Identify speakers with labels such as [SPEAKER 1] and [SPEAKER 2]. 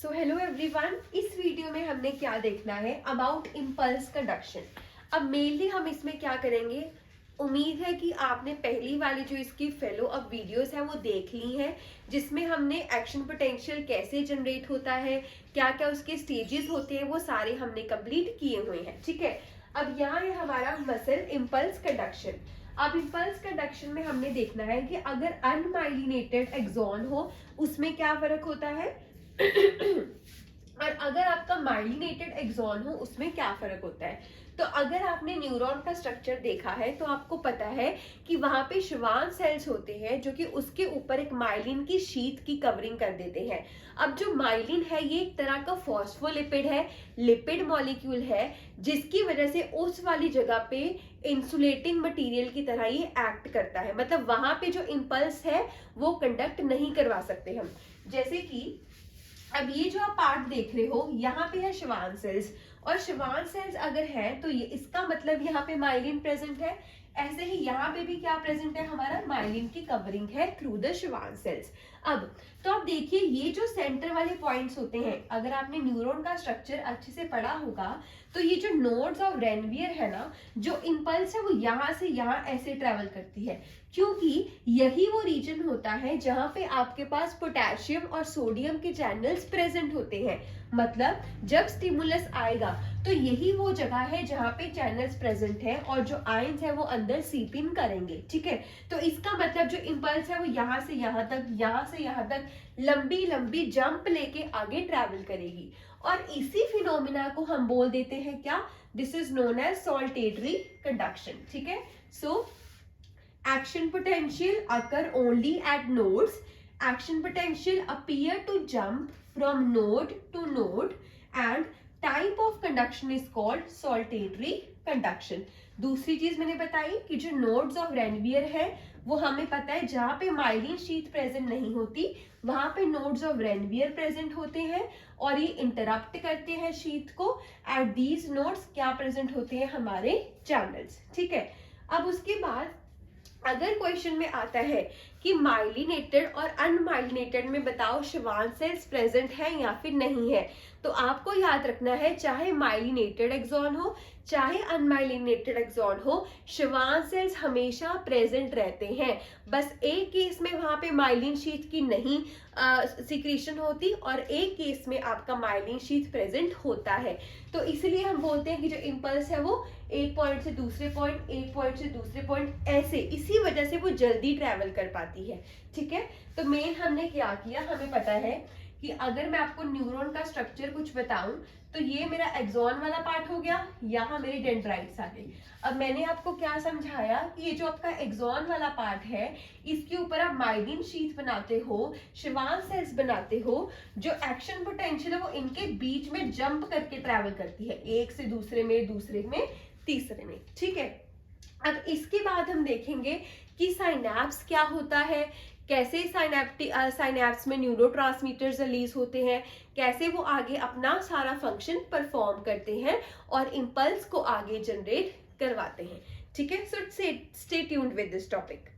[SPEAKER 1] So hello everyone, इस video में हमने क्या देखना है अबाउट इम्पल्स कंडक्शन। अब मेनली हम इसमें क्या करेंगे, उम्मीद है कि आपने पहली वाली जो इसकी फेलो अप वीडियोस है वो देख ली हैं, जिसमें हमने एक्शन पोटेंशियल कैसे जनरेट होता है, क्या क्या उसके स्टेजेस होते हैं, वो सारे हमने कंप्लीट किए हुए हैं। ठीक है, अब यहाँ है हमारा मसल इम्पल्स कंडक्शन। अब इम्पल्स कंडक्शन में हमने देखना है कि अगर अनमाइलिनेटेड एक्सॉन हो उसमें क्या फर्क होता है और अगर आपका माइलिनेटेड एक्सॉन हो उसमें क्या फर्क होता है। तो अगर आपने न्यूरॉन का स्ट्रक्चर देखा है तो आपको पता है कि वहां पे श्वान सेल्स होते हैं जो कि उसके ऊपर एक माइलिन की शीट की कवरिंग कर देते हैं। अब जो माइलिन है ये एक तरह का फॉस्फोलिपिड है, लिपिड मॉलिक्यूल है, जिसकी वजह से उस वाली जगह पे इंसुलेटिंग मटेरियल की तरह ये एक्ट करता है। मतलब वहां पे जो इम्पल्स है वो कंडक्ट नहीं करवा सकते हम। जैसे कि अब ये जो आप पार्ट देख रहे हो यहाँ पे है श्वान सेल्स, और श्वान सेल्स अगर है तो ये इसका मतलब यहाँ पे माइलिन प्रेजेंट है। ऐसे ही यहाँ पे भी क्या प्रेजेंट है, हमारा माइलिन की कवरिंग है थ्रू द श्वान सेल्स। अब तो आप देखिए ये जो सेंटर वाले पॉइंट्स होते हैं, अगर आपने न्यूरॉन का स्ट्रक्चर अच्छे से पढ़ा होगा तो ये जो नोड्स ऑफ रेनवियर है ना, जो इम्पल्स है वो यहाँ से यहाँ ऐसे ट्रेवल करती है, क्योंकि यही वो रीजन होता है जहां पे आपके पास पोटेशियम और सोडियम के चैनल्स प्रेजेंट होते हैं। मतलब जब स्टिमुलस आएगा तो यही वो जगह है जहां पे चैनल्स प्रेजेंट है और जो आयंस है वो अंदर सीप इन करेंगे। ठीक है, तो इसका मतलब जो इम्पल्स है वो यहाँ से यहाँ तक, यहाँ से यहाँ तक लंबी लंबी जंप लेके आगे ट्रैवल करेगी, और इसी फिनोमिना को हम बोल देते हैं क्या, this is known as saltatory conduction. ठीक है, सो action potential occur only at nodes. Action potential appear to jump from node to node, and type of conduction is called saltatory conduction. दूसरी चीज मैंने बताई कि जो नोड्स ऑफ रेनवियर है वो हमें पता है जहां पे माइलिन शीथ प्रेजेंट नहीं होती वहां पे नोड्स ऑफ रेनवियर प्रेजेंट होते हैं और ये इंटरप्ट करते हैं शीथ को। एट दीज नोड्स क्या प्रेजेंट होते हैं, हमारे चैनल्स। ठीक है, अब उसके बाद अगर क्वेश्चन में आता है कि माइलिनेटेड और अनमाइलिनेटेड में बताओ श्वान सेल्स प्रेजेंट है या फिर नहीं है, तो आपको याद रखना है चाहे माइलिनेटेड एक्सॉन हो चाहे अनमाइलिनेटेड एक्सॉन हो, श्वान सेल्स हमेशा प्रेजेंट रहते हैं। बस एक केस में वहां पे माइलिन शीथ की नहीं सिक्रीशन होती और एक केस में आपका माइलिन शीथ प्रेजेंट होता है। तो इसलिए हम बोलते हैं कि जो इम्पल्स है वो एक पॉइंट से दूसरे पॉइंट, एक पॉइंट से दूसरे पॉइंट, ऐसे इसी वजह से वो जल्दी ट्रैवल कर पाती है। ठीक है, तो मेन हमने क्या किया, हमें पता है कि अगर मैं आपको न्यूरॉन का स्ट्रक्चर कुछ बताऊं तो ये मेरा एक्सॉन वाला पार्ट हो गया, यहाँ मेरे डेंड्राइट्स आ गए। अब मैंने आपको क्या समझाया कि ये जो आपका एक्सॉन वाला पार्ट है इसके ऊपर आप माइलिन शीथ बनाते हो, श्वान सेल्स बनाते हो, जो एक्शन पोटेंशियल है वो इनके बीच में जंप करके ट्रैवल करती है, एक से दूसरे में, दूसरे में, तीसरे में। ठीक है, अब इसके बाद हम देखेंगे कि साइनैप्स क्या होता है, कैसे साइनैप्स में न्यूरोट्रांसमीटर्स रिलीज होते हैं, कैसे वो आगे अपना सारा फंक्शन परफॉर्म करते हैं और इम्पल्स को आगे जनरेट करवाते हैं। ठीक है, so stay tuned with this topic.